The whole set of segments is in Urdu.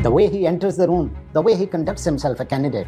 The way he enters the room, the way he conducts himself, a candidate,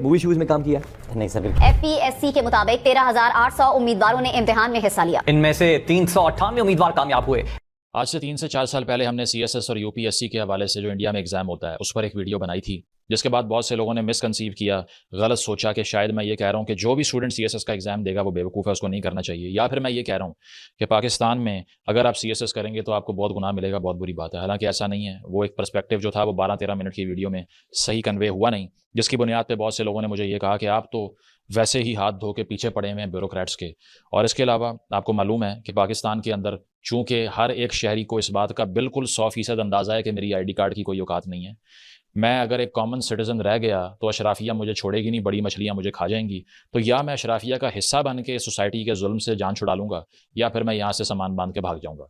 movie shows میں کام کیا؟ نہیں سر. FPSC کے مطابق 13,800 امیدواروں نے امتحان میں حصہ لیا. ان میں سے 398 امیدوار کامیاب ہوئے. آج سے 3 سے 4 سال پہلے ہم نے CSS اور UPSC کے حوالے سے جو انڈیا میں ایگزام ہوتا ہے اس پر ایک ویڈیو بنائی تھی، جس کے بعد بہت سے لوگوں نے مس کنسیو کیا، غلط سوچا کہ شاید میں یہ کہہ رہا ہوں کہ جو بھی اسٹوڈنٹ CSS کا ایگزام دے گا وہ بیوقوف ہے، اس کو نہیں کرنا چاہیے، یا پھر میں یہ کہہ رہا ہوں کہ پاکستان میں اگر آپ CSS کریں گے تو آپ کو بہت گناہ ملے گا، بہت بری بات ہے. حالانکہ ایسا نہیں ہے. وہ ایک پرسپیکٹیو جو تھا وہ 12-13 منٹ کی ویڈیو میں صحیح کنوے ہوا نہیں، جس کی بنیاد پہ بہت سے لوگوں نے مجھے یہ کہا کہ آپ تو ویسے ہی ہاتھ دھو کے پیچھے پڑے ہوئے ہیں بیوروکریٹس کے. اور اس کے علاوہ آپ کو معلوم ہے کہ پاکستان کے اندر چونکہ ہر ایک شہری کو اس بات کا بالکل 100% اندازہ ہے کہ میری ID کارڈ کی کوئی اوقات نہیں ہے. میں اگر ایک کامن سٹیزن رہ گیا تو اشرافیہ مجھے چھوڑے گی نہیں، بڑی مچھلیاں مجھے کھا جائیں گی. تو یا میں اشرافیہ کا حصہ بن کے سوسائٹی کے ظلم سے جان چھڑا لوں گا، یا پھر میں یہاں سے سامان باندھ کے بھاگ جاؤں گا.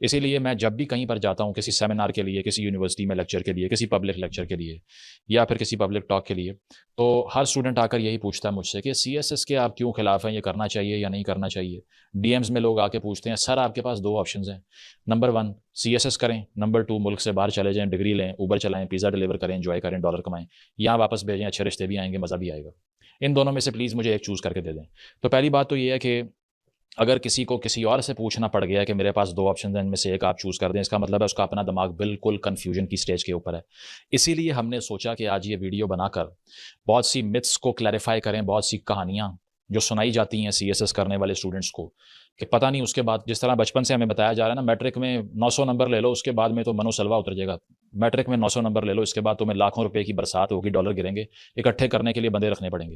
اسی لیے میں جب بھی کہیں پر جاتا ہوں، کسی سیمینار کے لیے، کسی یونیورسٹی میں لیکچر کے لیے، کسی پبلک لیکچر کے لیے، یا پھر کسی پبلک ٹاک کے لیے، تو ہر اسٹوڈنٹ آ کر یہی پوچھتا ہے مجھ سے کہ CSS کے آپ کیوں خلاف ہیں، یہ کرنا چاہیے یا نہیں کرنا چاہیے. DMs میں لوگ آ کے پوچھتے ہیں سر آپ کے پاس 2 آپشنز ہیں، نمبر 1 CSS کریں، نمبر 2 ملک سے باہر چلے جائیں، ڈگری لیں، اوبر چلائیں، پیزا ڈلیور کریں، انجوائے کریں، ڈالر کمائیں، یہاں واپس بھیجیں، اچھے رشتے بھی آئیں گے، مزہ بھی آئے گا. ان دونوں میں سے پلیز مجھے ایک چوز کر کے دے دیں. تو پہلی بات تو یہ ہے کہ اگر کسی کو کسی اور سے پوچھنا پڑ گیا کہ میرے پاس 2 آپشنز ہیں، ان میں سے ایک آپ چوز کر دیں، اس کا مطلب ہے اس کا اپنا دماغ بالکل کنفیوژن کی سٹیج کے اوپر ہے. اسی لیے ہم نے سوچا کہ آج یہ ویڈیو بنا کر بہت سی متس کو کلیریفائی کریں، بہت سی کہانیاں جو سنائی جاتی ہیں CSS کرنے والے اسٹوڈنٹس کو کہ پتہ نہیں اس کے بعد، جس طرح بچپن سے ہمیں بتایا جا رہا ہے نا، میٹرک میں 900 نمبر لے لو، اس کے بعد میں تو منو سلوا اتر جائے گا. میٹرک میں 900 نمبر لے لو، اس کے بعد تمہیں لاکھوں روپے کی برسات ہوگی، ڈالر گریں گے، اکٹھے کرنے کے لیے بندے رکھنے پڑیں گے.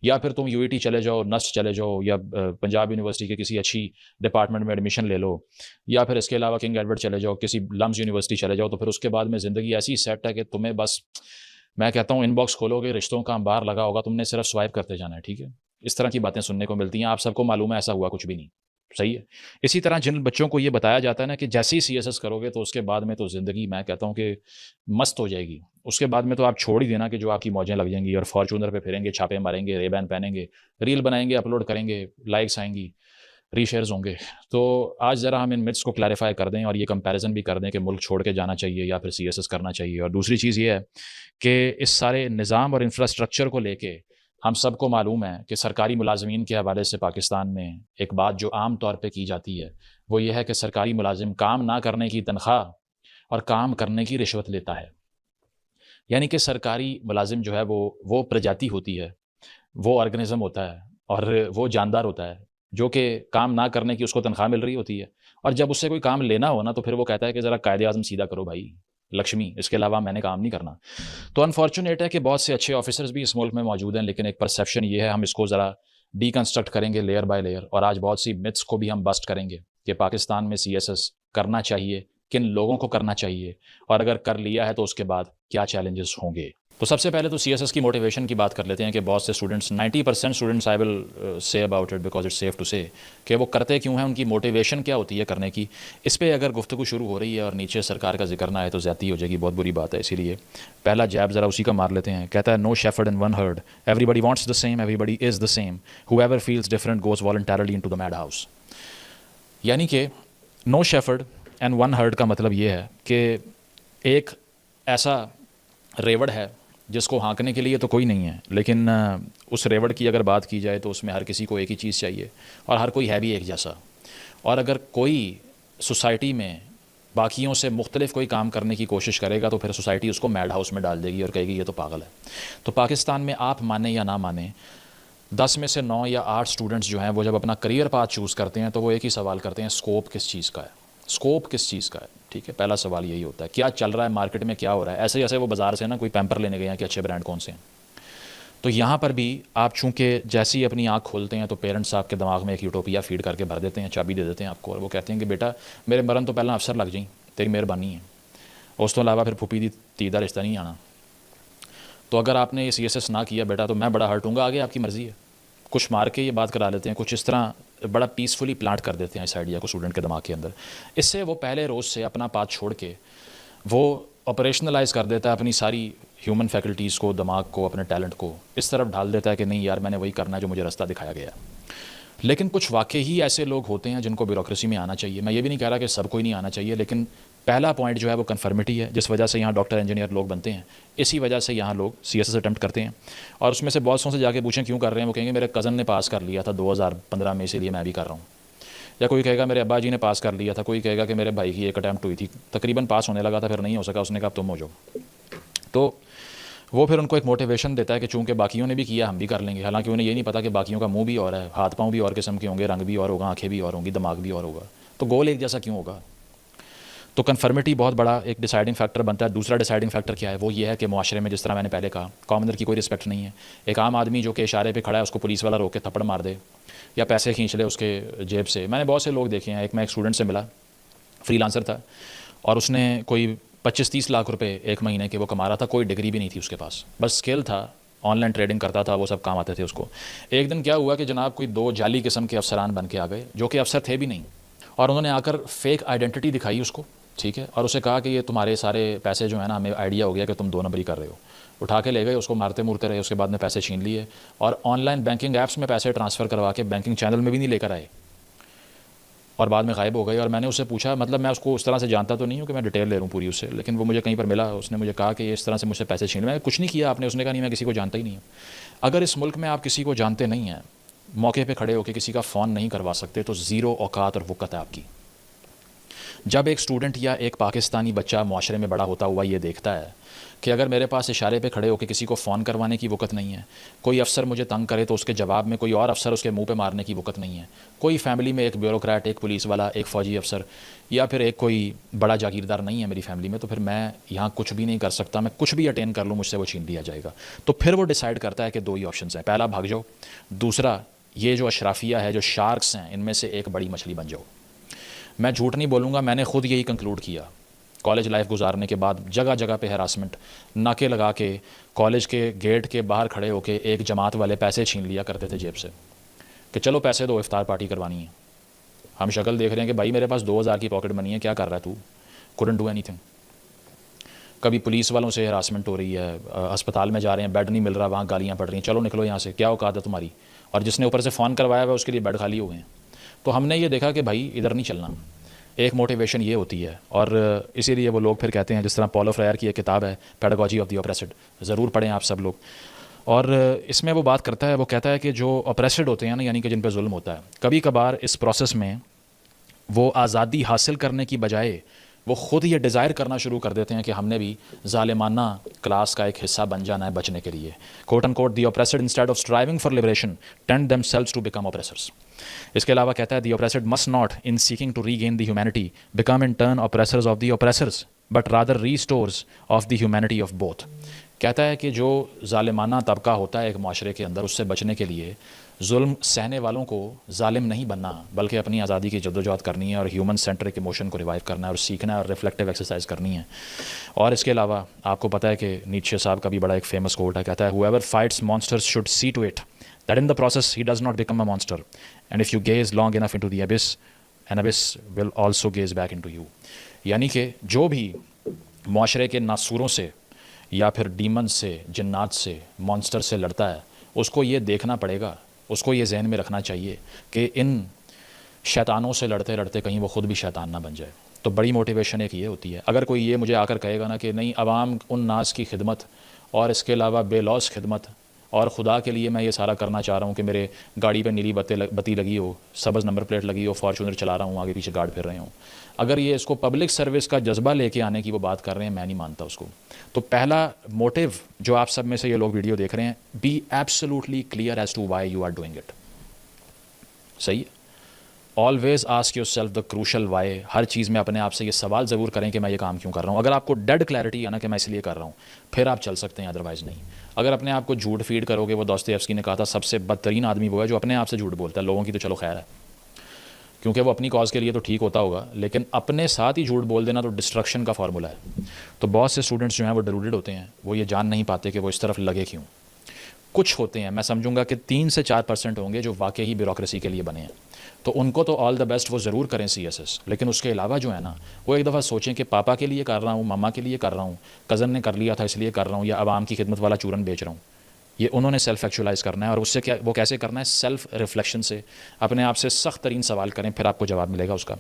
یا پھر تم UET چلے جاؤ، نسٹ چلے جاؤ، یا پنجاب یونیورسٹی کے کسی اچھی ڈپارٹمنٹ میں ایڈمیشن لے لو، یا پھر اس کے علاوہ کنگ ایڈورڈ چلے جاؤ، کسی لمز یونیورسٹی چلے جاؤ. تو پھر اس کے بعد میں زندگی ایسی سیٹ ہے کہ تمہیں بس، میں کہتا ہوں ان باکس کھولو گے، رشتوں کا انبار لگا ہوگا، تم نے صرف سوائپ کرتے جانا ہے. ٹھیک ہے، اس طرح کی باتیں سننے کو ملتی ہیں. آپ سب کو معلوم ہے ایسا ہوا کچھ بھی نہیں. صحیح ہے. اسی طرح جن بچوں کو یہ بتایا جاتا ہے نا کہ جیسے ہی CSS کرو گے تو اس کے بعد میں تو زندگی، میں کہتا ہوں کہ مست ہو جائے گی، اس کے بعد میں تو آپ چھوڑ ہی دینا کہ جو آپ کی موجیں لگ جائیں گی اور فارچونر پہ پھریں گے، چھاپے ماریں گے، ریبین پہنیں گے، ریل بنائیں گے، اپلوڈ کریں گے، لائکس آئیں گی، ری شیئرز ہوں گے. تو آج ذرا ہم ان متس کو کلیریفائی کر دیں اور یہ کمپیریزن بھی کر دیں کہ ملک چھوڑ کے جانا چاہیے یا پھر CSS کرنا چاہیے. اور دوسری چیز یہ ہے کہ اس سارے نظام اور انفراسٹرکچر کو لے کے ہم سب کو معلوم ہے کہ سرکاری ملازمین کے حوالے سے پاکستان میں ایک بات جو عام طور پہ کی جاتی ہے وہ یہ ہے کہ سرکاری ملازم کام نہ کرنے کی تنخواہ اور کام کرنے کی رشوت لیتا ہے. یعنی کہ سرکاری ملازم جو ہے وہ پرجاتی ہوتی ہے، وہ آرگنزم ہوتا ہے اور وہ جاندار ہوتا ہے جو کہ کام نہ کرنے کی اس کو تنخواہ مل رہی ہوتی ہے، اور جب اس سے کوئی کام لینا ہو نا تو پھر وہ کہتا ہے کہ ذرا قائد اعظم سیدھا کرو بھائی لکشمی، اس کے علاوہ میں نے کام نہیں کرنا. تو انفارچونیٹ ہے کہ بہت سے اچھے آفیسرز بھی اس ملک میں موجود ہیں، لیکن ایک پرسیپشن یہ ہے، ہم اس کو ذرا ڈی کنسٹرکٹ کریں گے لیئر بائی لیئر، اور آج بہت سی متس کو بھی ہم بسٹ کریں گے کہ پاکستان میں CSS کرنا چاہیے، کن لوگوں کو کرنا چاہیے، اور اگر کر لیا ہے تو اس کے بعد کیا چیلنجز ہوں گے. تو سب سے پہلے تو CSS کی موٹیویشن کی بات کر لیتے ہیں کہ بہت سے students, 90% students I will say about it because it's safe to say, کہ وہ کرتے کیوں ہیں، ان کی موٹیویشن کیا ہوتی ہے کرنے کی. اس پہ اگر گفتگو شروع ہو رہی ہے اور نیچے سرکار کا ذکر نہ آئے تو زیادتی ہو جائے گی، بہت بری بات ہے. اسی لیے پہلا جیب ذرا اسی کا مار لیتے ہیں. کہتا ہے no shepherd and one herd, everybody wants the same, everybody is the same, whoever feels different goes voluntarily into the madhouse. یعنی کہ no shepherd and one herd کا مطلب یہ ہے کہ ایک ایسا ریوڑ ہے جس کو ہانکنے کے لیے تو کوئی نہیں ہے، لیکن اس ریوڑ کی اگر بات کی جائے تو اس میں ہر کسی کو ایک ہی چیز چاہیے اور ہر کوئی ہے بھی ایک جیسا. اور اگر کوئی سوسائٹی میں باقیوں سے مختلف کوئی کام کرنے کی کوشش کرے گا تو پھر سوسائٹی اس کو میڈ ہاؤس میں ڈال دے گی اور کہے گی یہ تو پاگل ہے. تو پاکستان میں آپ مانیں یا نہ مانیں، 10 میں سے 9 یا 8 اسٹوڈنٹس جو ہیں وہ جب اپنا کریئر پاتھ چوز کرتے ہیں تو وہ ایک ہی سوال کرتے ہیں، اسکوپ کس چیز کا ہے، اسکوپ کس چیز کا ہے. ٹھیک ہے، پہلا سوال یہی ہوتا ہے کیا چل رہا ہے مارکیٹ میں، کیا ہو رہا ہے. ایسے جیسے وہ بازار سے نا کوئی پیمپر لینے گئے ہیں کہ اچھے برانڈ کون سے ہیں. تو یہاں پر بھی آپ چونکہ جیسے ہی اپنی آنکھ کھولتے ہیں تو پیرنٹس آپ کے دماغ میں ایک یوٹوپیا فیڈ کر کے بھر دیتے ہیں، چابی دے دیتے ہیں آپ کو، اور وہ کہتے ہیں کہ بیٹا میرے مرن تو پہلا افسر لگ جائیں، تیری مہربانی ہے، اس تو علاوہ پھر پھوپھی دی تیدا رشتہ نہیں آنا. تو اگر آپ نے CSS نہ کیا بیٹا تو میں بڑا ہرٹ ہوں گا، آگے آپ کی مرضی ہے. کچھ مار کے یہ بات کرا لیتے ہیں، کچھ اس طرح بڑا پیسفلی پلانٹ کر دیتے ہیں اس آئیڈیا کو اسٹوڈنٹ کے دماغ کے اندر. اس سے وہ پہلے روز سے اپنا پاتھ چھوڑ کے وہ آپریشنلائز کر دیتا ہے اپنی ساری ہیومن فیکلٹیز کو، دماغ کو، اپنے ٹیلنٹ کو اس طرف ڈھال دیتا ہے کہ نہیں یار میں نے وہی کرنا ہے جو مجھے راستہ دکھایا گیا. لیکن کچھ واقعی ہی ایسے لوگ ہوتے ہیں جن کو بیوروکریسی میں آنا چاہیے. میں یہ بھی نہیں کہہ رہا کہ سب کو ہی نہیں آنا چاہیے، لیکن پہلا پوائنٹ جو ہے وہ کنفرمٹی ہے، جس وجہ سے یہاں ڈاکٹر انجینئر لوگ بنتے ہیں، اسی وجہ سے یہاں لوگ سی ایس ایس اٹیمپٹ کرتے ہیں. اور اس میں سے بہت سے جا کے پوچھیں کیوں کر رہے ہیں، وہ کہیں گے میرے کزن نے پاس کر لیا تھا 2015 میں، اسی لیے میں بھی کر رہا ہوں. یا کوئی کہے گا میرے ابا جی نے پاس کر لیا تھا، کوئی کہے گا کہ میرے بھائی کی ایک اٹیمپٹ ہوئی تھی، تقریباً پاس ہونے لگا تھا، پھر نہیں ہو سکا، اس نے کہا تم ہو جاؤ. تو وہ پھر ان کو ایک موٹیویشن دیتا ہے کہ چونکہ باقیوں نے بھی کیا ہم بھی کر لیں گے، حالانکہ انہیں یہ نہیں پتا کہ باقیوں کا منہ بھی اور ہے، ہاتھ پاؤں بھی اور قسم کے ہوں گے، رنگ بھی اور ہوگا، آنکھیں بھی اور ہوں گی، دماغ بھی اور ہوگا، تو گول ایک جیسا کیوں ہوگا. تو کنفرمیٹی بہت بڑا ایک ڈیسائیڈنگ فیکٹر بنتا ہے. دوسرا ڈیسائیڈنگ فیکٹر کیا ہے، وہ یہ ہے کہ معاشرے میں جس طرح میں نے پہلے کہا کامنر کی کوئی رسپیکٹ نہیں ہے. ایک عام آدمی جو کہ اشارے پہ کھڑا ہے اس کو پولیس والا روک کے تھپڑ مار دے یا پیسے کھینچ لے اس کے جیب سے. میں نے بہت سے لوگ دیکھے ہیں. میں ایک اسٹوڈنٹ سے ملا، فری لانسر تھا، اور اس نے کوئی 25-30 لاکھ روپے ایک مہینے کے وہ کما رہا تھا. کوئی ڈگری بھی نہیں تھی اس کے پاس، بس اسکل تھا، آن لائن ٹریڈنگ کرتا تھا، وہ سب کام آتے تھے اس کو. ایک دن کیا ہوا کہ جناب کوئی 2 جعلی قسم کے افسران بن کے آ گئے جو کہ افسر تھے بھی نہیں، اور انہوں نے آ کر فیک آئیڈینٹی دکھائی اس کو، ٹھیک ہے، اور اسے کہا کہ یہ تمہارے سارے پیسے جو ہیں نا، ہمیں آئیڈیا ہو گیا کہ تم 2 نمبری کر رہے ہو. اٹھا کے لے گئے اس کو، مارتے مورتے رہے، اس کے بعد میں پیسے چھین لیے اور آن لائن بینکنگ ایپس میں پیسے ٹرانسفر کروا کے بینکنگ چینل میں بھی نہیں لے کر آئے، اور بعد میں غائب ہو گئے. اور میں نے اس سے پوچھا، مطلب میں اس کو اس طرح سے جانتا تو نہیں ہوں کہ میں ڈیٹیل لے لوں پوری اس سے، لیکن وہ مجھے کہیں پر ملا، اس نے مجھے کہا کہ اس طرح سے مجھ سے پیسے چھین لے. میں کچھ نہیں کیا آپ نے. اس نے کہا نہیں میں کسی کو جانتا ہی نہیں ہوں. اگر اس ملک میں آپ کسی کو جانتے نہیں ہیں، موقع پہ کھڑے ہو کے کسی کا فون نہیں کروا سکتے، تو زیرو اوقات اور وقت ہے آپ کی. جب ایک اسٹوڈنٹ یا ایک پاکستانی بچہ معاشرے میں بڑا ہوتا ہوا یہ دیکھتا ہے کہ اگر میرے پاس اشارے پہ کھڑے ہو کے کسی کو فون کروانے کی وقت نہیں ہے، کوئی افسر مجھے تنگ کرے تو اس کے جواب میں کوئی اور افسر اس کے منہ پہ مارنے کی وقت نہیں ہے، کوئی فیملی میں ایک بیوروکریٹ، ایک پولیس والا، ایک فوجی افسر یا پھر ایک کوئی بڑا جاگیردار نہیں ہے میری فیملی میں، تو پھر میں یہاں کچھ بھی نہیں کر سکتا. میں کچھ بھی اٹین کر لوں مجھ سے وہ چھین لیا جائے گا. تو پھر وہ ڈیسائیڈ کرتا ہے کہ 2 ہی آپشنز ہیں. پہلا بھاگ جاؤ، دوسرا یہ جو اشرافیہ ہے، جو شارکس ہیں، ان میں سے ایک بڑی مچھلی بن جاؤ. میں جھوٹ نہیں بولوں گا، میں نے خود یہی کنکلوڈ کیا. کالج لائف گزارنے کے بعد جگہ جگہ پہ ہراسمنٹ، ناکے لگا کے کالج کے گیٹ کے باہر کھڑے ہو کے ایک جماعت والے پیسے چھین لیا کرتے تھے جیب سے کہ چلو پیسے دو، افطار پارٹی کروانی ہے. ہم شکل دیکھ رہے ہیں کہ بھائی میرے پاس 2000 کی پاکٹ منی ہے، کیا کر رہا ہے تو؟ couldn't do anything. کبھی پولیس والوں سے ہراسمنٹ ہو رہی ہے، اسپتال میں جا رہے ہیں، بیڈ نہیں مل رہا، وہاں گالیاں پڑ رہی ہیں، چلو نکلو یہاں سے، کیا اوقات ہے تمہاری؟ اور جس نے اوپر سے فون کروایا ہوا اس کے لیے بیڈ خالی ہو گئے ہیں. تو ہم نے یہ دیکھا کہ بھائی ادھر نہیں چلنا. ایک موٹیویشن یہ ہوتی ہے، اور اسی لیے وہ لوگ پھر کہتے ہیں، جس طرح پولو فرائر کی ایک کتاب ہے پیڈاگوجی آف دی اپریسڈ، ضرور پڑھیں آپ سب لوگ. اور اس میں وہ بات کرتا ہے، وہ کہتا ہے کہ جو اپریسڈ ہوتے ہیں نا، یعنی کہ جن پہ ظلم ہوتا ہے، کبھی کبھار اس پروسیس میں وہ آزادی حاصل کرنے کی بجائے وہ خود یہ ڈیزائر کرنا شروع کر دیتے ہیں کہ ہم نے بھی ظالمانہ کلاس کا ایک حصہ بن جانا ہے بچنے کے لیے. Quote and quote, the oppressed instead of striving for liberation tend themselves to become oppressors. اس کے علاوہ کہتا ہے دی oppressed must not in seeking to regain the humanity become in turn oppressors of the oppressors but rather restores of the humanity of both. کہتا ہے کہ جو ظالمانہ طبقہ ہوتا ہے ایک معاشرے کے اندر، اس سے بچنے کے لیے ظلم سہنے والوں کو ظالم نہیں بننا، بلکہ اپنی آزادی کی جدوجہد کرنی ہے اور ہیومن سینٹرک ایموشن کو ریوائیو کرنا ہے اور سیکھنا ہے اور ریفلیکٹیو ایکسرسائز کرنی ہے. اور اس کے علاوہ آپ کو پتہ ہے کہ نیچے صاحب کا بھی بڑا ایک فیمس کوٹ ہے، کہتا ہے whoever fights monsters should see to it that in the process he does not become a monster and if you gaze long enough into the abyss an abyss will also gaze back into you. یعنی کہ جو بھی معاشرے کے ناسوروں سے یا پھر ڈیمن سے، جنات سے، مانسٹر سے لڑتا ہے، اس کو یہ دیکھنا پڑے گا، اس کو یہ ذہن میں رکھنا چاہیے کہ ان شیطانوں سے لڑتے لڑتے کہیں وہ خود بھی شیطان نہ بن جائے. تو بڑی موٹیویشن ایک یہ ہوتی ہے. اگر کوئی یہ مجھے آ کر کہے گا نا کہ نہیں، عوام ان ناس کی خدمت اور اس کے علاوہ بے لوث خدمت اور خدا کے لیے میں یہ سارا کرنا چاہ رہا ہوں کہ میرے گاڑی پہ نیلی بتی لگی ہو، سبز نمبر پلیٹ لگی ہو، فارچونر چلا رہا ہوں، آگے پیچھے گارڈ پھر رہے ہوں، اگر یہ اس کو پبلک سروس کا جذبہ لے کے آنے کی وہ بات کر رہے ہیں، میں نہیں مانتا اس کو. تو پہلا موٹیو جو آپ سب میں سے یہ لوگ ویڈیو دیکھ رہے ہیں، be absolutely clear as to why you are doing it. صحیح ہے. Always ask yourself the crucial why. ہر چیز میں اپنے آپ سے یہ سوال ضرور کریں کہ میں یہ کام کیوں کر رہا ہوں. اگر آپ کو ڈیڈ کلیئرٹی ہے نا کہ میں اس لیے کر رہا ہوں، پھر آپ چل سکتے ہیں، ادروائز نہیں. اگر اپنے آپ کو جھوٹ فیڈ کرو گے، وہ دوستویفسکی نے کہا تھا سب سے بدترین آدمی وہ ہے جو اپنے آپ سے جھوٹ بولتا ہے. لوگوں کی تو چلو خیر ہے، کیونکہ وہ اپنی کاز کے لیے تو ٹھیک ہوتا ہوگا، لیکن اپنے ساتھ ہی جھوٹ بول دینا تو ڈسٹرکشن کا فارمولہ ہے. تو بہت سے اسٹوڈنٹس جو ہیں وہ ڈیلوڈڈ ہوتے ہیں، وہ یہ جان نہیں پاتے کہ وہ اس طرف لگے کیوں. کچھ ہوتے ہیں، میں سمجھوں گا کہ 3 سے 4% ہوں گے جو واقعی بیوروکریسی کے لیے بنے ہیں، تو ان کو تو آل دا بیسٹ، وہ ضرور کریں CSS. لیکن اس کے علاوہ جو ہے نا، وہ ایک دفعہ سوچیں کہ پاپا کے لیے کر رہا ہوں، ماما کے لیے کر رہا ہوں، کزن نے کر لیا تھا اس لیے کر رہا ہوں، یا عوام کی خدمت والا چورن بیچ رہا ہوں. یہ انہوں نے سیلف ایکچولائز کرنا ہے، اور اس سے کیا وہ کیسے کرنا ہے؟ سیلف ریفلیکشن سے. اپنے آپ سے سخت ترین سوال کریں، پھر آپ کو جواب ملے گا اس کا.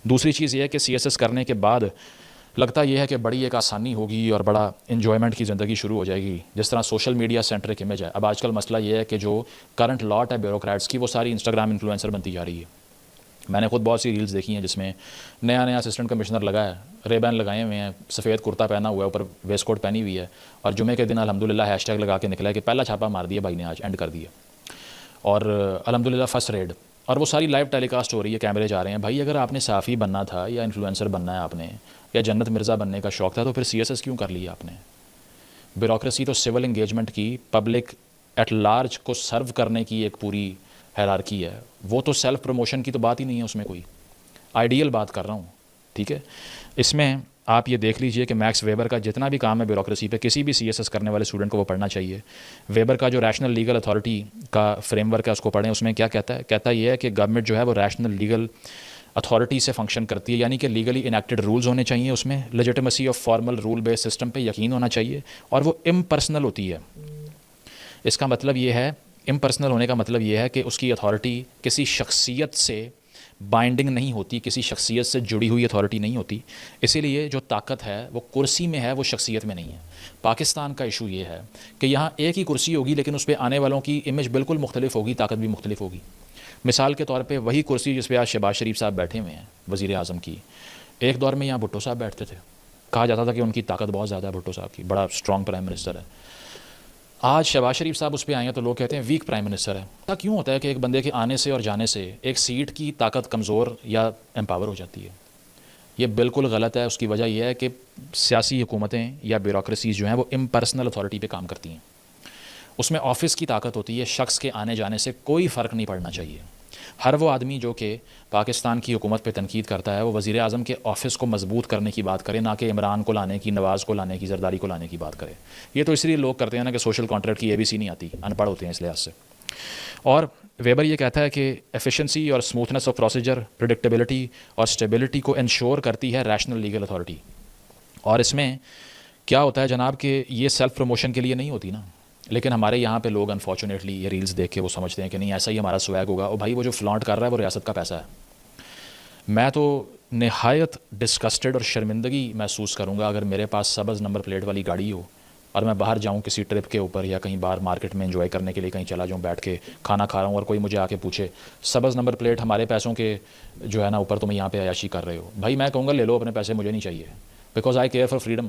دوسری چیز یہ ہے کہ CSS کرنے کے بعد لگتا یہ ہے کہ بڑی ایک آسانی ہوگی اور بڑا انجوائمنٹ کی زندگی شروع ہو جائے گی، جس طرح سوشل میڈیا سینٹرک امیج ہے۔ اب آج کل مسئلہ یہ ہے کہ جو کرنٹ لاٹ ہے بیوروکریٹس کی، وہ ساری انسٹاگرام انفلوئنسر بنتی جا رہی ہے۔ میں نے خود بہت سی ریلز دیکھی ہیں جس میں نیا اسسٹنٹ کمشنر لگا ہے، ریبین لگائے ہوئے ہیں، سفید کرتا پہنا ہوا ہے، اوپر ویسٹ کوٹ پہنی ہوئی ہے، اور جمعے کے دن الحمدللہ ہیش ٹیگ لگا کے نکلا ہے کہ پہلا چھاپا مار دیا بھائی نے، آج اینڈ کر دیا، اور الحمدللہ فرسٹ ریڈ، اور وہ ساری لائیو ٹیلی کاسٹ ہو رہی ہے، کیمرے جا رہے ہیں۔ بھائی اگر آپ نے صحافی بننا تھا یا انفلوئنسر بننا ہے آپ نے، یا جنت مرزا بننے کا شوق تھا، تو پھر CSS کیوں کر لیا آپ نے؟ بیوروکریسی تو سول انگیجمنٹ کی، پبلک ایٹ لارج کو سرو کرنے کی ایک پوری ہیرارکی ہے، وہ تو سیلف پروموشن کی تو بات ہی نہیں ہے اس میں کوئی، آئیڈیل بات کر رہا ہوں، ٹھیک ہے۔ اس میں آپ یہ دیکھ لیجئے کہ میکس ویبر کا جتنا بھی کام ہے بیوروکریسی پہ، کسی بھی CSS کرنے والے اسٹوڈنٹ کو وہ پڑھنا چاہیے۔ ویبر کا جو ریشنل لیگل اتھارٹی کا فریم ورک ہے اس کو پڑھیں، اس میں کیا کہتا ہے؟ کہتا یہ ہے کہ گورنمنٹ جو ہے وہ ریشنل لیگل اتھارٹی سے فنکشن کرتی ہے، یعنی کہ لیگلی انیکٹڈ رولز ہونے چاہیے، اس میں legitimacy of formal rule base system پہ یقین ہونا چاہیے، اور وہ امپرسنل ہوتی ہے۔ اس کا مطلب یہ ہے، امپرسنل ہونے کا مطلب یہ ہے کہ اس کی اتھارٹی کسی شخصیت سے بائنڈنگ نہیں ہوتی، کسی شخصیت سے جڑی ہوئی اتھارٹی نہیں ہوتی، اسی لیے جو طاقت ہے وہ کرسی میں ہے، وہ شخصیت میں نہیں ہے۔ پاکستان کا ایشو یہ ہے کہ یہاں ایک ہی کرسی ہوگی، لیکن اس پہ آنے والوں کی امیج بالکل مختلف ہوگی، طاقت بھی مختلف ہوگی۔ مثال کے طور پہ وہی کرسی جس پہ آج شہباز شریف صاحب بیٹھے ہوئے ہیں، وزیر اعظم کی، ایک دور میں یہاں بھٹو صاحب بیٹھتے تھے، کہا جاتا تھا کہ ان کی طاقت بہت زیادہ ہے، بھٹو صاحب کی، بڑا اسٹرانگ پرائم منسٹر ہے۔ آج شہباز شریف صاحب اس پہ آئے ہیں تو لوگ کہتے ہیں ویک پرائم منسٹر ہے۔ ایسا کیوں ہوتا ہے کہ ایک بندے کے آنے سے اور جانے سے ایک سیٹ کی طاقت کمزور یا امپاور ہو جاتی ہے؟ یہ بالکل غلط ہے۔ اس کی وجہ یہ ہے کہ سیاسی حکومتیں یا بیوروکریسیز جو ہیں وہ امپرسنل اتھارٹی پہ کام کرتی ہیں، اس میں آفس کی طاقت ہوتی ہے، شخص کے آنے جانے سے کوئی فرق نہیں پڑنا چاہیے۔ ہر وہ آدمی جو کہ پاکستان کی حکومت پہ تنقید کرتا ہے وہ وزیر اعظم کے آفس کو مضبوط کرنے کی بات کرے، نہ کہ عمران کو لانے کی، نواز کو لانے کی، زرداری کو لانے کی بات کرے۔ یہ تو اس لیے لوگ کرتے ہیں نا کہ سوشل کانٹریکٹ کی ABC نہیں آتی، ان پڑھ ہوتے ہیں اس لحاظ سے۔ اور ویبر یہ کہتا ہے کہ ایفیشنسی اور اسموتھنس آف پروسیجر، پریڈکٹیبلٹی اور اسٹیبلٹی کو انشور کرتی ہے ریشنل لیگل اتھارٹی۔ اور اس میں کیا ہوتا ہے جناب کہ یہ سیلف پروموشن کے لیے نہیں ہوتی نا، لیکن ہمارے یہاں پہ لوگ انفارچونیٹلی یہ ریلز دیکھ کے وہ سمجھتے ہیں کہ نہیں ایسا ہی ہمارا سویگ ہوگا، اور بھائی وہ جو فلانٹ کر رہا ہے وہ ریاست کا پیسہ ہے۔ میں تو نہایت ڈسکسٹڈ اور شرمندگی محسوس کروں گا اگر میرے پاس سبز نمبر پلیٹ والی گاڑی ہو اور میں باہر جاؤں کسی ٹرپ کے اوپر یا کہیں باہر مارکیٹ میں انجوائے کرنے کے لیے کہیں چلا جاؤں، بیٹھ کے کھانا کھا رہا ہوں، اور کوئی مجھے آ کے پوچھے سبز نمبر پلیٹ ہمارے پیسوں کے جو ہے نا اوپر تم یہاں پہ عیاشی کر رہے ہو، بھائی میں کہوں گا لے لو اپنے پیسے، مجھے نہیں چاہیے، because I care for freedom.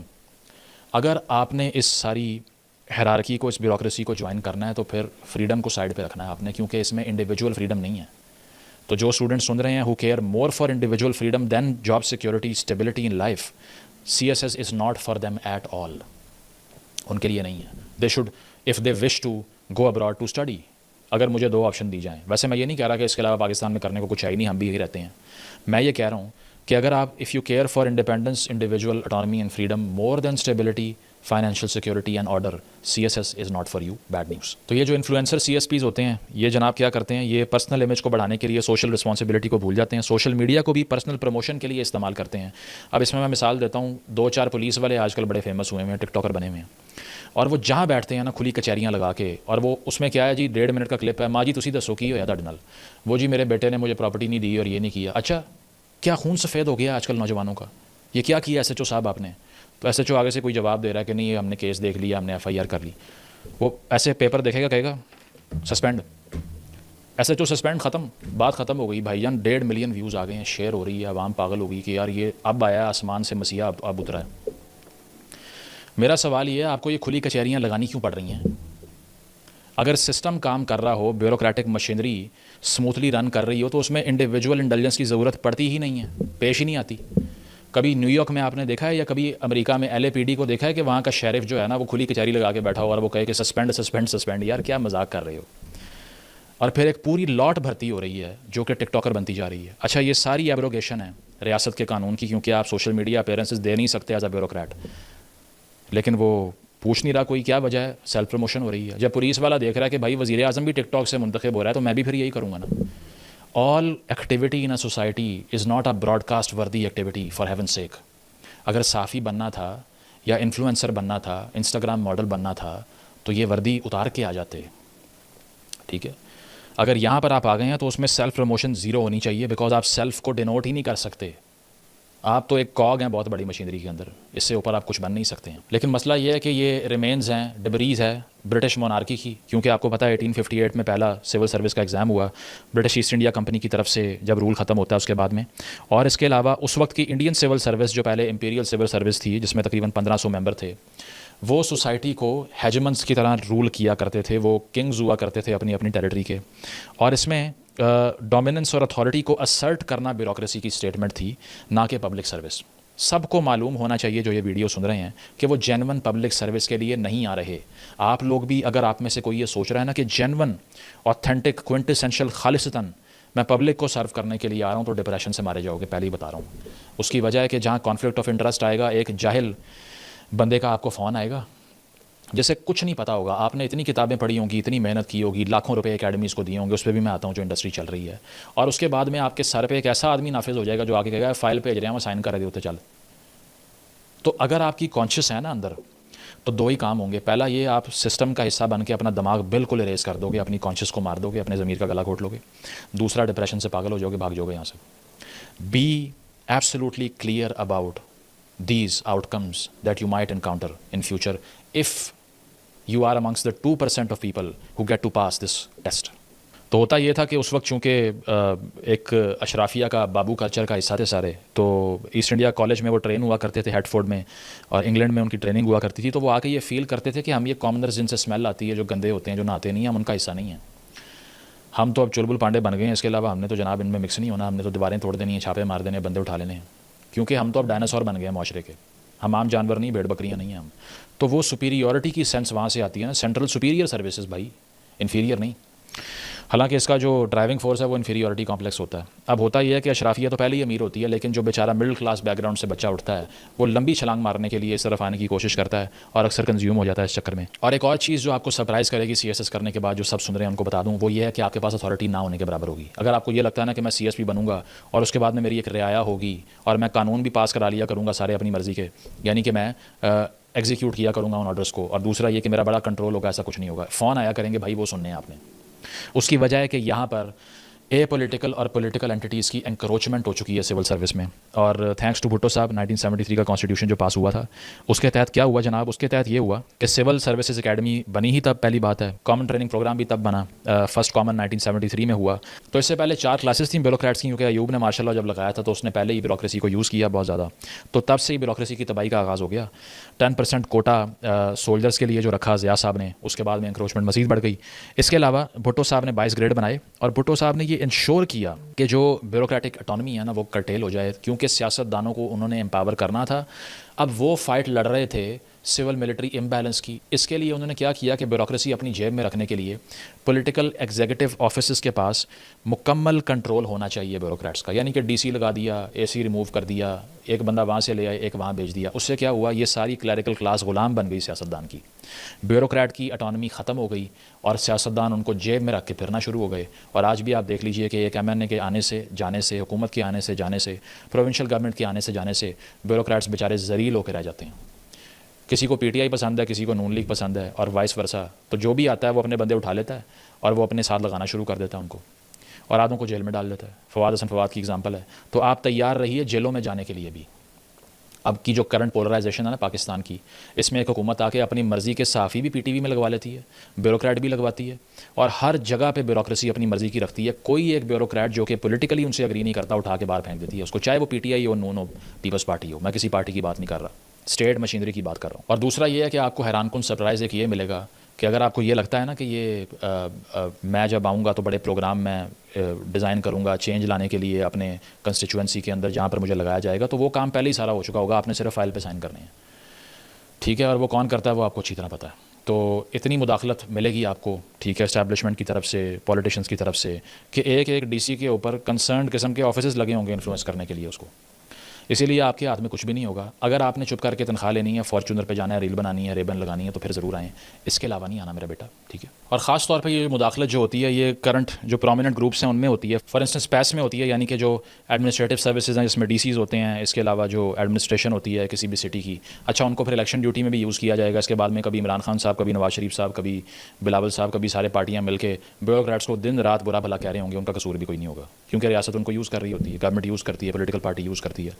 اگر آپ نے اس ساری ہیرارکی کو، اس بیوروکریسی کو جوائن کرنا ہے تو پھر فریڈم کو سائڈ پہ رکھنا ہے آپ نے، کیونکہ اس میں انڈیویجول فریڈم نہیں ہے۔ تو جو اسٹوڈنٹ سن رہے ہیں who care more for individual freedom than job security, stability in life, CSS is not for them at all, ان کے لیے نہیں ہے۔ They should if they wish to go abroad to study, اگر مجھے 2 آپشن دی جائیں، ویسے میں یہ نہیں کہہ رہا کہ اس کے علاوہ پاکستان میں کرنے کو کچھ ہے ہی نہیں، ہم بھی یہی رہتے ہیں، میں یہ کہہ رہا ہوں کہ اگر آپ if you care for independence, individual autonomy and freedom more than stability, financial security and order, CSS is not for you, bad news. تو یہ جو انفلوئنسر CSPs ہوتے ہیں یہ جناب کیا کرتے ہیں، یہ پرسنل امیج کو بڑھانے کے لیے سوشل رسپانسبلٹی کو بھول جاتے ہیں، سوشل میڈیا کو بھی پرسنل پروموشن کے لیے استعمال کرتے ہیں۔ اب اس میں مثال دیتا ہوں، 2-4 پولیس والے آج کل بڑے فیمس ہوئے ہیں، ٹک ٹاکر بنے ہوئے ہیں، اور وہ جہاں بیٹھتے ہیں نا کھلی کچہریاں لگا کے، اور وہ اس میں کیا ہے جی 1.5 منٹ کا کلپ ہے، ماں جی تسی دسو کی ہویا تہاڈے نال، وہ جی میرے بیٹے نے مجھے پراپرٹی نہیں دی اور یہ نہیں کیا۔ اچھا کیا خون سفید ہو گیا آج کل نوجوانوں کا؟ یہ کیا کیا SHO صاحب آپ نے؟ تو SHO آگے سے کوئی جواب دے رہا ہے کہ نہیں یہ ہم نے کیس دیکھ لیا، ہم نے FIR کر لی، وہ ایسے پیپر دیکھے گا کہے گا سسپینڈ، SHO سسپینڈ، ختم، بات ختم ہو گئی بھائی جان۔ 1.5 ملین ویوز آ گئے ہیں، شیئر ہو رہی ہے، عوام پاگل ہو گئی کہ یار یہ اب آیا آسمان سے مسیحا، اب اترا ہے۔ میرا سوال یہ ہے آپ کو یہ کھلی کچہریاں لگانی کیوں پڑ رہی ہیں؟ اگر سسٹم کام کر رہا ہو، بیوروکریٹک مشینری اسموتھلی رن کر رہی ہو، تو اس میں انڈیویجول انٹیلیجنس کی ضرورت پڑتی ہی نہیں ہے، پیش ہی نہیں آتی۔ کبھی نیو یارک میں آپ نے دیکھا ہے یا کبھی امریکہ میں LAPD کو دیکھا ہے کہ وہاں کا شیرف جو ہے نا وہ کھلی کچہری لگا کے بیٹھا ہو اور وہ کہے کہ سسپینڈ سسپینڈ سسپینڈ؟ یار کیا مذاق کر رہے ہو؟ اور پھر ایک پوری لاٹ بھرتی ہو رہی ہے جو کہ ٹک ٹاکر بنتی جا رہی ہے۔ اچھا یہ ساری ایبروگیشن ہے ریاست کے قانون کی، کیونکہ آپ سوشل میڈیا اپیرنسز دے نہیں سکتے ایز اے بیوروکریٹ، لیکن وہ پوچھ نہیں رہا کوئی کیا وجہ ہے، سیلف پروموشن ہو رہی ہے۔ جب پولیس والا دیکھ رہا ہے کہ بھائی وزیر اعظم بھی ٹک ٹاک سے منتخب ہو رہا ہے تو میں بھی پھر یہی کروں گا نا۔ All activity in a society is not a broadcast worthy activity for heaven's sake. اگر صحافی بننا تھا یا انفلوئنسر بننا تھا، انسٹاگرام ماڈل بننا تھا تو یہ وردی اتار کے آ جاتے، ٹھیک ہے۔ اگر یہاں پر آپ آ گئے ہیں تو اس میں سیلف پروموشن 0 ہونی چاہیے، بیکاز آپ سیلف کو ڈینوٹ ہی نہیں کر سکتے، آپ تو ایک کاگ ہیں بہت بڑی مشینری کے اندر، اس سے اوپر آپ کچھ بن نہیں سکتے ہیں. لیکن مسئلہ یہ ہے کہ یہ ریمینز ہیں، ڈبریز ہے برٹش مونارکی کی، کیونکہ آپ کو پتہ ہے 1858 میں پہلا سول سروس کا ایگزام ہوا برٹش ایسٹ انڈیا کمپنی کی طرف سے جب رول ختم ہوتا ہے اس کے بعد میں. اور اس کے علاوہ اس وقت کی انڈین سول سروس جو پہلے امپیریل سول سروس تھی جس میں تقریباً 1500 ممبر تھے، وہ سوسائٹی کو ہیجمنس کی طرح رول کیا کرتے تھے، وہ کنگز ہوا کرتے تھے اپنی ٹیریٹری کے. اور اس میں ڈومیننس اور اتھارٹی کو اسرٹ کرنا بیوروکریسی کی اسٹیٹمنٹ تھی، نہ کہ پبلک سروس. سب کو معلوم ہونا چاہیے جو یہ ویڈیو سن رہے ہیں کہ وہ جینون پبلک سروس کے لیے نہیں آ رہے. آپ لوگ بھی اگر آپ میں سے کوئی یہ سوچ رہا ہے نا کہ جینون آتھینٹک کوئنٹیسینشل خالصتاً میں پبلک کو سرو کرنے کے لیے آ رہا ہوں، تو ڈپریشن سے مارے جاؤ گے، پہلے ہی بتا رہا ہوں. اس کی وجہ ہے کہ جہاں کانفلکٹ آف انٹرسٹ آئے گا، ایک جاہل بندے کا آپ کو فون آئے گا جسے کچھ نہیں پتا ہوگا. آپ نے اتنی کتابیں پڑھی ہوں گی، اتنی محنت کی ہوگی، لاکھوں روپے اکیڈمیز کو دیے ہوں گے، اس پہ بھی میں آتا ہوں جو انڈسٹری چل رہی ہے. اور اس کے بعد میں آپ کے سر پہ ایک ایسا آدمی نافذ ہو جائے گا جو آگے کہے گا فائل بھیج رہے ہیں، وہ سائن کر دے ہوتے چل. تو اگر آپ کی کانشیس ہے نا اندر، تو دو ہی کام ہوں گے. پہلا یہ آپ سسٹم کا حصہ بن کے اپنا دماغ بالکل اریز کر دو گے، اپنی کانشیس کو مار دو گے، اپنے ضمیر کا گلا گھونٹ لو گے. دوسرا ڈپریشن سے پاگل ہو جاؤ گے، بھاگ جاؤ گے یہاں سے. Be absolutely clear about these outcomes that you might encounter in future if you are amongst the 2% of people who get to pass this test. تو ہوتا یہ تھا کہ اس وقت چونکہ ایک اشرافیہ کا بابو کلچر کا حصہ تھے سارے، تو ایسٹ انڈیا کالج میں وہ ٹرین ہوا کرتے تھے ہیڈ فورڈ میں، اور انگلینڈ میں ان کی ٹریننگ ہوا کرتی تھی. تو وہ آ کے یہ فیل کرتے تھے کہ ہم یہ کامنرز جن سے اسمیل آتی ہے، جو گندے ہوتے ہیں، جو نہاتے نہیں ہیں، ہم ان کا حصہ نہیں ہیں. ہم تو اب چلبل پانڈے بن گئے ہیں، اس کے علاوہ ہم نے تو جناب ان میں مکس نہیں ہونا، ہم نے تو دیواریں توڑ دینی ہیں، چھاپے مار دینے ہیں، بندے اٹھا لینے ہیں، کیونکہ ہم تو اب ڈائناسور بن گئے ہیں معاشرے کے. ہم عام جانور نہیں، بھیڑ بکریاں نہیں ہیں ہم. تو وہ سپیریورٹی کی سینس وہاں سے آتی ہے نا، سینٹرل سپیریئر سروسز بھائی، انفیریئر نہیں. حالانکہ اس کا جو ڈرائیونگ فورس ہے وہ انفیریورٹی کمپلیکس ہوتا ہے. اب ہوتا یہ ہے کہ اشرافیہ تو پہلے ہی امیر ہوتی ہے، لیکن جو بیچارہ مڈل کلاس بیک گراؤنڈ سے بچہ اٹھتا ہے وہ لمبی چھلانگ مارنے کے لیے اس طرف آنے کی کوشش کرتا ہے اور اکثر کنزیوم ہو جاتا ہے اس چکر میں. اور ایک اور چیز جو آپ کو سرپرائز کرے گی سی ایس ایس کرنے کے بعد، جو سب سن رہے ہیں ان کو بتا دوں، وہ یہ ہے کہ آپ کے پاس اتھارٹی نہ ہونے کے برابر ہوگی. اگر آپ کو یہ لگتا ہے نا کہ میں سی ایس پی بنوں گا اور اس کے بعد میں میری ایک رعایا ہوگی اور میں قانون بھی پاس کرا لیا کروں گا سارے اپنی مرضی کے، یعنی کہ میں ایگزیکیوٹ کیا کروں گا ان آرڈرس کو، اور دوسرا یہ کہ میرا بڑا کنٹرول ہوگا، ایسا کچھ نہیں ہوگا. فون آیا کریں گے بھائی، وہ سننے ہیں آپ نے. اس کی وجہ ہے کہ یہاں پر اے پولیٹیکل اور پولیٹیکل انٹیٹیز کی انکروچمنٹ ہو چکی ہے سول سروس میں. اور تھینکس ٹو بھٹو صاحب 1973 کا کانسٹیٹیوشن جو پاس ہوا تھا، اس کے تحت کیا ہوا جناب؟ اس کے تحت یہ ہوا کہ سول سروسز اکیڈمی بنی ہی تب، پہلی بات ہے. کامن ٹریننگ پروگرام بھی تب بنا، فرسٹ کامن 1973 میں ہوا. تو اس سے پہلے 4 کلاسز تھیں بیوروکریٹس کی، کیونکہ ایوب نے ماشاء اللہ جب لگایا تھا تو اس نے پہلے ہی بیوروکریسی کو یوز کیا بہت زیادہ. تو تب سے ہی بیوروکریسی کی تباہی کا آغاز ہو گیا. 10% کوٹا سولجرس کے لیے جو رکھا ضیاء صاحب نے، اس کے بعد میں انکروچمنٹ مزید بڑھ گئی. اس کے علاوہ بھٹو صاحب نے 22 گریڈ بنائے، اور بھٹو صاحب نے یہ انشور کیا کہ جو بیوروکریٹک اٹانومی ہے نا وہ کرٹیل ہو جائے، کیونکہ سیاست دانوں کو انہوں نے امپاور کرنا تھا. اب وہ فائٹ لڑ رہے تھے سول ملٹری امبیلنس کی. اس کے لیے انہوں نے کیا کیا کہ بیوروکریسی اپنی جیب میں رکھنے کے لیے پولیٹیکل ایگزیکٹو آفیسز کے پاس مکمل کنٹرول ہونا چاہیے بیوروکریٹس کا. یعنی کہ ڈی سی لگا دیا، اے سی ریموو کر دیا، ایک بندہ وہاں سے لے آئے، ایک وہاں بھیج دیا. اس سے کیا ہوا؟ یہ ساری کلیریکل کلاس غلام بن گئی سیاستدان کی. بیوروکریٹ کی اٹانومی ختم ہو گئی اور سیاستدان ان کو جیب میں رکھ کے پھرنا شروع ہو گئے. اور آج بھی آپ دیکھ لیجئے کہ ایک ایم این اے کے آنے سے جانے سے، حکومت کے آنے سے جانے سے، پروونشل گورنمنٹ کے آنے سے جانے سے بیوروکریٹس بیچارے ذلیل ہو کے رہ جاتے ہیں. کسی کو پی ٹی آئی پسند ہے، کسی کو نون لیگ پسند ہے، اور وائس ورسا. تو جو بھی آتا ہے وہ اپنے بندے اٹھا لیتا ہے اور وہ اپنے ساتھ لگانا شروع کر دیتا ہے ان کو، اور آدھوں کو جیل میں ڈال دیتا ہے. فواد حسن فواد کی ایگزامپل ہے. تو آپ تیار رہیے جیلوں میں جانے کے لیے بھی. اب کی جو کرنٹ پولرائزیشن ہے نا پاکستان کی، اس میں ایک حکومت آ کے اپنی مرضی کے صحافی بھی پی ٹی وی میں لگوا لیتی ہے، بیوروکریٹ بھی لگواتی ہے، اور ہر جگہ پہ بیوروکریسی اپنی مرضی کی رکھتی ہے. کوئی ایک بیوروکریٹ جو کہ پولیٹیکلی ان سے اگری نہیں کرتا اٹھا کے باہر پھینک دیتی ہے اس کو، چاہے وہ پی ٹی آئی ہو، نون ہو، پیپلز پارٹی ہو. میں کسی پارٹی کی بات نہیں کر رہا، اسٹیٹ مشینری کی بات کر رہا ہوں. اور دوسرا یہ ہے کہ آپ کو حیران کن سرپرائز ایک یہ ملے گا کہ اگر آپ کو یہ لگتا ہے نا کہ یہ میں جب آؤں گا تو بڑے پروگرام میں ڈیزائن کروں گا چینج لانے کے لیے اپنے کنسٹیچوئنسی کے اندر جہاں پر مجھے لگایا جائے گا، تو وہ کام پہلے ہی سارا ہو چکا ہوگا. آپ نے صرف فائل پہ سائن کرنے ہیں، ٹھیک ہے؟ اور وہ کون کرتا ہے وہ آپ کو اچھی طرح پتہ ہے. تو اتنی مداخلت ملے گی آپ کو، ٹھیک ہے، اسٹیبلشمنٹ کی طرف سے، پولیٹیشنس کی طرف سے، کہ ایک ڈی سی کے اوپر کنسرنڈ قسم کے آفیسز لگے ہوں گے انفلوئنس کرنے کے لیے اس کو. اسی لیے آپ کے ہاتھ میں کچھ بھی نہیں ہوگا. اگر آپ نے چپ کر کے تنخواہ لینی ہے، فارچونر پہ جانا ہے، ریل بنانی ہے، ریبن لگانی ہے، تو پھر ضرور آئیں. اس کے علاوہ نہیں آنا میرا بیٹا، ٹھیک ہے؟ اور خاص طور پہ یہ مداخلت جو ہوتی ہے یہ کرنٹ جو پرومیننٹ گروپس ہیں ان میں ہوتی ہے. فار انسٹنس پیس میں ہوتی ہے، یعنی کہ جو ایڈمنسٹریٹو سروسز ہیں جس میں ڈی سیز ہوتے ہیں، اس کے علاوہ جو ایڈمنسٹریشن ہوتی ہے کسی بھی سٹی کی. اچھا، ان کو پھر الیکشن ڈیوٹی میں بھی یوز کیا جائے گا. اس کے بعد میں کبھی عمران خان صاحب، کبھی نواز شریف صاحب، کبھی بلاول صاحب، کبھی سارے پارٹیاں مل کے بیوروکریٹس کو دن رات برا بھلا کہہ رہے ہوں گے. ان کا قصور بھی کوئی نہیں ہوگا، کیونکہ ریاست ان کو یوز کر رہی ہوتی ہے، گورنمنٹ یوز کرتی ہے، پولیٹیکل پارٹی یوز کرتی ہے.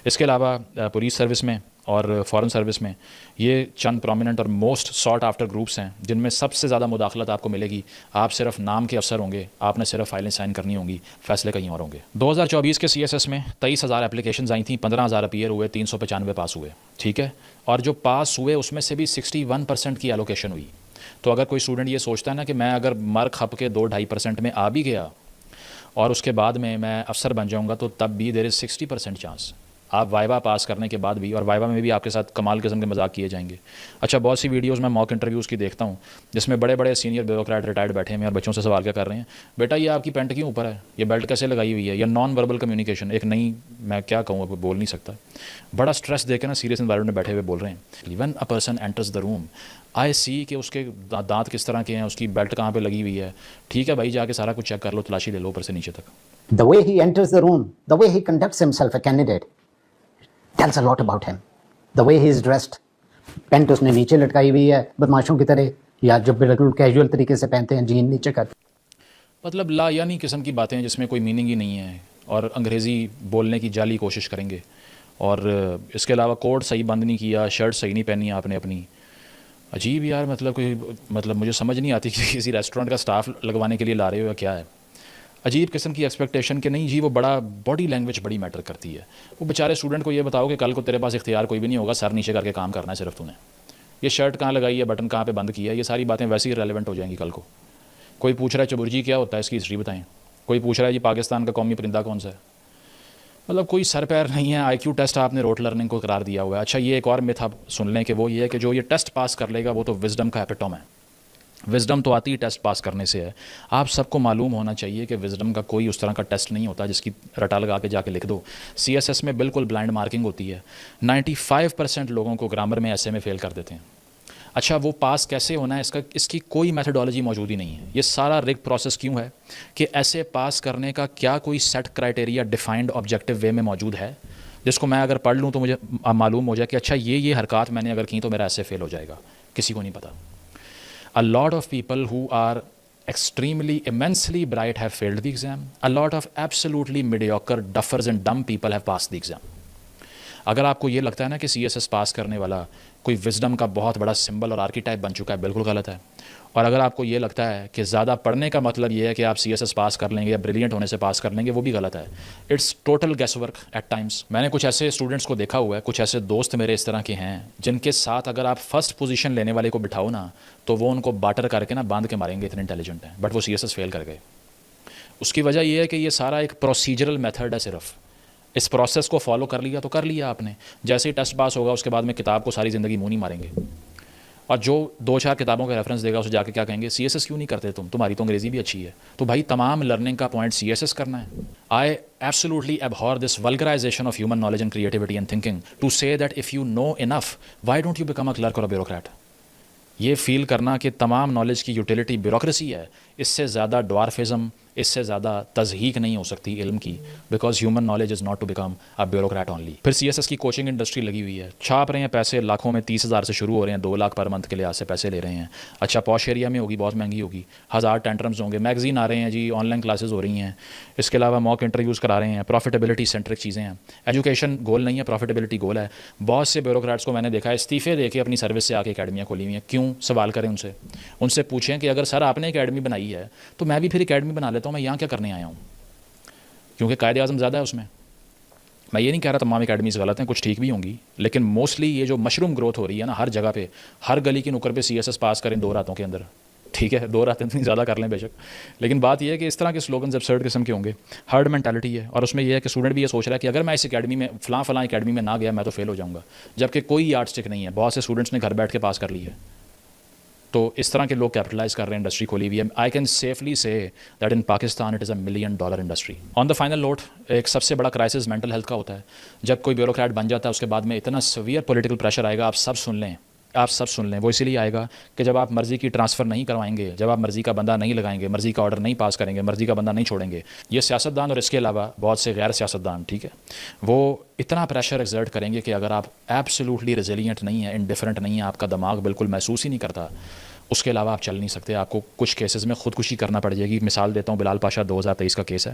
اس کے علاوہ پولیس سروس میں اور فورن سروس میں یہ چند پرومیننٹ اور موسٹ ساٹ آفٹر گروپس ہیں جن میں سب سے زیادہ مداخلت آپ کو ملے گی. آپ صرف نام کے افسر ہوں گے, آپ نے صرف فائلیں سائن کرنی ہوں گی, فیصلے کہیں اور ہوں گے. 2024 کے CSS میں 23,000 اپلیکیشنز آئی تھیں, 15,000 اپیئر ہوئے, 395 پاس ہوئے. ٹھیک ہے, اور جو پاس ہوئے اس میں سے بھی 61% کی ایلوکیشن ہوئی. تو اگر کوئی اسٹوڈنٹ یہ سوچتا ہے نا کہ میں اگر مر کھپ کے 2-2.5% میں آ بھی گیا اور اس کے بعد میں افسر بن جاؤں گا, تو تب بھی دیر از 60% چانس آپ وائوا پاس کرنے کے بعد بھی, اور وائوا میں بھی آپ کے ساتھ کمال قسم کے مذاق کیے جائیں گے. اچھا, بہت سی ویڈیوز میں موک انٹرویوز کی دیکھتا ہوں جس میں بڑے بڑے سینئر بیوروکریٹ ریٹائرڈ بیٹھے ہیں اور بچوں سے سوال کیا کر رہے ہیں, بیٹا یہ آپ کی پینٹ کیوں اوپر ہے, یہ بیلٹ کیسے لگائی ہوئی ہے, یا نان وربل کمیونیکیشن ایک نئی, میں کیا کہوں اب بول نہیں سکتا, بڑا سٹریس دے کے نا سیریس انوائرمنٹ میں بیٹھے ہوئے بول رہے ہیں. وین اے پرسن انٹرز دا روم آئی سی کہ اس کے دانت کس طرح کے ہیں, اس کی بیلٹ کہاں پہ لگی ہوئی ہے. ٹھیک ہے بھائی, جا کے سارا کچھ چیک کر لو, تلاشی لے لو اوپر سے نیچے تک. The way he enters the room, the way he conducts himself, a candidate, tells a lot about him. The way he is dressed, pant اس نے نیچے لٹکائی ہوئی ہے بدماشوں کی طرح, یا جب بالکل کیجول طریقے سے پہنتے ہیں جین نیچے کرتے. مطلب لا یعنی قسم کی باتیں جس میں کوئی میننگ ہی نہیں ہے, اور انگریزی بولنے کی جعلی کوشش کریں گے. اور اس کے علاوہ کوٹ صحیح بند نہیں کیا, شرٹ صحیح نہیں پہنی آپ نے اپنی. عجیب یار, مطلب مجھے سمجھ نہیں آتی کہ کسی ریسٹورنٹ کا سٹاف لگوانے کے لیے لا رہے ہو یا کیا ہے. عجیب قسم کی ایکسپیکٹیشن کہ نہیں جی وہ بڑا باڈی لینگویج بڑی میٹر کرتی ہے. وہ بیچارے اسٹوڈنٹ کو یہ بتاؤ کہ کل کو تیرے پاس اختیار کوئی بھی نہیں ہوگا, سر نیچے کر کے کام کرنا ہے صرف تو نے. یہ شرٹ کہاں لگائی ہے, بٹن کہاں پہ بند کیا ہے, یہ ساری باتیں ویسے ہی ریلیونٹ ہو جائیں گی کل کو. کوئی پوچھ رہا ہے چبرجی کیا ہوتا ہے, اس کی ہسٹری بتائیں. کوئی پوچھ رہا ہے جی پاکستان کا قومی پرندہ کون سا ہے. مطلب کوئی سر پیر نہیں ہے. IQ ٹیسٹ آپ نے روٹ لرننگ کو قرار دیا ہوا ہے. اچھا, یہ ایک اور میتھ آپ سن لیں کہ وہ یہ ہے کہ جو یہ ٹیسٹ پاس کر لے گا وہ تو وزڈم کا ایپیٹوم ہے. وزڈم تو آتی ہی ٹیسٹ پاس کرنے سے ہے. آپ سب کو معلوم ہونا چاہیے کہ وزڈم کا کوئی اس طرح کا ٹیسٹ نہیں ہوتا جس کی رٹا لگا کے جا کے لکھ دو. CSS میں بالکل بلائنڈ مارکنگ ہوتی ہے. 95% لوگوں کو گرامر میں ایسے میں فیل کر دیتے ہیں. اچھا, وہ پاس کیسے ہونا ہے, اس کی کوئی میتھڈالوجی موجود ہی نہیں ہے. یہ سارا رگ پروسیس کیوں ہے کہ ایسے پاس کرنے کا کیا کوئی سیٹ کرائٹیریا ڈیفائنڈ آبجیکٹیو وے میں موجود ہے جس کو میں اگر پڑھ لوں تو مجھے معلوم ہو جائے کہ اچھا یہ حرکات میں نے اگر کی تو میرا ایسے فیل ہو جائے گا. کسی کو نہیں پتا. A lot of people who are extremely, immensely bright have failed the exam. A lot of absolutely mediocre, duffers and dumb people have passed the exam. اگر آپ کو یہ لگتا ہے نا کہ CSS پاس کرنے والا کوئی وزڈم کا بہت بڑا سمبل اور آرکیٹائپ بن چکا ہے, بالکل غلط ہے. اور اگر آپ کو یہ لگتا ہے کہ زیادہ پڑھنے کا مطلب یہ ہے کہ آپ CSS پاس کر لیں گے یا بریلینٹ ہونے سے پاس کر لیں گے, وہ بھی غلط ہے. It's total guesswork at times. میں نے کچھ ایسے اسٹوڈنٹس کو دیکھا ہوا ہے, کچھ ایسے دوست میرے اس طرح کے ہیں جن کے ساتھ اگر آپ فرسٹ پوزیشن لینے والے کو بٹھاؤ نا تو وہ ان کو باٹر کر کے نا باندھ کے ماریں گے, اتنے انٹیلیجنٹ ہیں, بٹ وہ CSS فیل کر گئے. اس کی وجہ یہ ہے کہ یہ سارا ایک پروسیجرل میتھڈ ہے. صرف اس پروسیس کو فالو کر لیا تو کر لیا آپ نے. جیسے ہی ٹیسٹ پاس ہوگا اس کے بعد میں کتاب کو ساری زندگی منہ نہیں ماریں گے, اور جو 2-4 کتابوں کا ریفرنس دے گا اسے جا کے کیا کہیں گے, CSS کیوں نہیں کرتے تمہاری تو انگریزی بھی اچھی ہے. تو بھائی تمام لرننگ کا پوائنٹ CSS کرنا ہے. I absolutely abhor this vulgarization of human knowledge and creativity and thinking to say that if you know enough, why don't you become a clerk or a bureaucrat. یہ فیل کرنا کہ تمام نالج کی یوٹیلیٹی بیوروکریسی ہے, اس سے زیادہ ڈوارفزم, اس سے زیادہ تضحیق نہیں ہو سکتی علم کی, because human knowledge is not to become a bureaucrat only. پھر CSS کی کوچنگ انڈسٹری لگی ہوئی ہے, چھاپ رہے ہیں پیسے لاکھوں میں, 30,000 سے شروع ہو رہے ہیں, 2 لاکھ پر منتھ کے لحاظ سے پیسے لے رہے ہیں. اچھا, پوش ایریا میں ہوگی, بہت مہنگی ہوگی, 1000 ٹینٹرمز ہوں گے, میگزین آ رہے ہیں جی, آن لائن کلاسز ہو رہی ہیں, اس کے علاوہ موک انٹرویوز کرا رہے ہیں, پروفیٹیبلٹی سینٹرک چیزیں ہیں. ایجوکیشن گول نہیں ہے, پروفیٹیبلٹی گول ہے. بہت سے بیوروکریٹس کو میں نے دیکھا ہے استعفے دے کے اپنی سروس سے آ کے اکیڈمیاں کھولی ہوئی ہیں. کیوں؟ سوال کریں ان سے پوچھیں کہ اگر سر آپ نے اکیڈمی بنائی ہے تو میں بھی پھر اکیڈمی بنا لیتا ہوں, میں یہاں کیا کرنے آیا ہوں, کیونکہ قائد اعظم زیادہ ہے اس میں. میں یہ نہیں کہہ رہا تمام اکیڈمیز غلط ہیں, کچھ ٹھیک بھی ہوں گی, لیکن موسٹلی یہ جو مشروم گروتھ ہو رہی ہے نا ہر جگہ پہ, ہر گلی کی نکر پہ CSS پاس کریں 2 راتوں کے اندر. ٹھیک ہے 2 راتیں اتنی زیادہ کر لیں بے شک, لیکن بات یہ ہے کہ اس طرح کے سلوگنز ابسرڈ قسم کے ہوں گے. ہرڈ مینٹالٹی ہے, اور اس میں یہ ہے کہ اسٹوڈنٹ بھی یہ سوچ رہا ہے کہ اگر میں اس اکیڈمی میں فلاں اکیڈمی میں نہ گیا میں تو فیل ہو جاؤں گا, جبکہ کوئی یارڈ اسٹک نہیں ہے. بہت سے اسٹوڈنٹس نے گھر بیٹھ کے پاس کر لی ہے. تو اس طرح کے لوگ کیپٹلائز کر رہے ہیں, انڈسٹری کھولی ہوئی ہے. I can safely say that in Pakistan it is a $1 million industry. On the final note, ایک سب سے بڑا کرائسس مینٹل ہیلتھ کا ہوتا ہے. جب کوئی بیوروکریٹ بن جاتا ہے اس کے بعد میں اتنا سویئر پولیٹیکل پریشر آئے گا, آپ سب سن لیں. وہ اسی لیے آئے گا کہ جب آپ مرضی کی ٹرانسفر نہیں کروائیں گے, جب آپ مرضی کا بندہ نہیں لگائیں گے, مرضی کا آرڈر نہیں پاس کریں گے, مرضی کا بندہ نہیں چھوڑیں گے, یہ سیاستدان اور اس کے علاوہ بہت سے غیر سیاستدان, ٹھیک ہے, وہ اتنا پریشر ایگزرٹ کریں گے کہ اگر آپ ایبسلیوٹلی ریزیلینٹ نہیں ہیں, انڈیفرنٹ نہیں ہیں, آپ کا دماغ بالکل محسوس ہی نہیں کرتا, اس کے علاوہ آپ چل نہیں سکتے. آپ کو کچھ کیسز میں خودکشی کرنا پڑ جائے گی. مثال دیتا ہوں, بلال پاشا 2023 کا کیس ہے.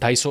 250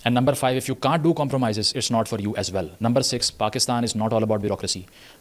And number 5, if you can't do compromises, it's not for you as well. Number 6, Pakistan is not all about bureaucracy.